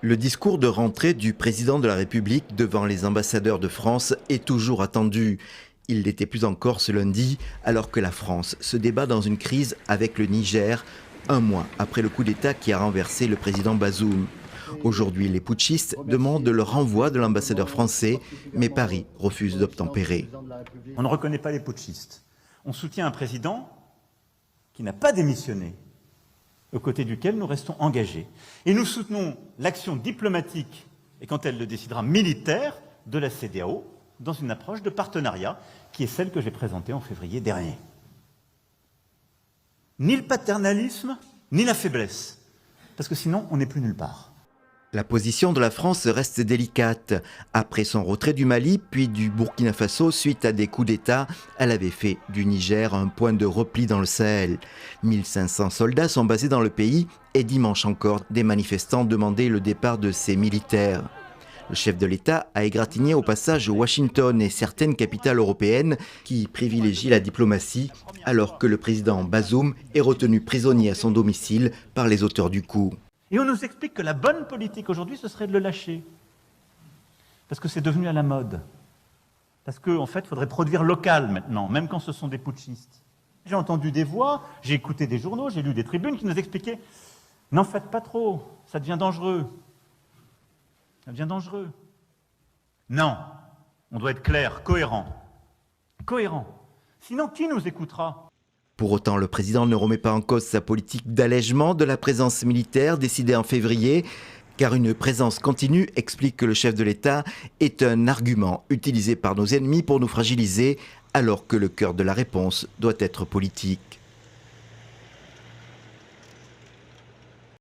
Le discours de rentrée du président de la République devant les ambassadeurs de France est toujours attendu. Il l'était plus encore ce lundi, alors que la France se débat dans une crise avec le Niger, un mois après le coup d'État qui a renversé le président Bazoum. Aujourd'hui, les putschistes demandent le renvoi de l'ambassadeur français, mais Paris refuse d'obtempérer. On ne reconnaît pas les putschistes. On soutient un président qui n'a pas démissionné, aux côtés duquel nous restons engagés. Et nous soutenons l'action diplomatique, et quand elle le décidera, militaire, de la CEDEAO, dans une approche de partenariat, qui est celle que j'ai présentée en février dernier. Ni le paternalisme, ni la faiblesse, parce que sinon, on n'est plus nulle part. La position de la France reste délicate. Après son retrait du Mali, puis du Burkina Faso, suite à des coups d'État, elle avait fait du Niger un point de repli dans le Sahel. 1500 soldats sont basés dans le pays et dimanche encore, des manifestants demandaient le départ de ces militaires. Le chef de l'État a égratigné au passage Washington et certaines capitales européennes qui privilégient la diplomatie, alors que le président Bazoum est retenu prisonnier à son domicile par les auteurs du coup. Et on nous explique que la bonne politique aujourd'hui, ce serait de le lâcher. Parce que c'est devenu à la mode. Parce qu'en fait, il faudrait produire local maintenant, même quand ce sont des putschistes. J'ai entendu des voix, j'ai écouté des journaux, j'ai lu des tribunes qui nous expliquaient « N'en faites pas trop, ça devient dangereux. » Ça devient dangereux. Non, on doit être clair, cohérent. Cohérent. Sinon, qui nous écoutera ? Pour autant, le président ne remet pas en cause sa politique d'allègement de la présence militaire décidée en février, car une présence continue, explique le chef de l'État, est un argument utilisé par nos ennemis pour nous fragiliser, alors que le cœur de la réponse doit être politique.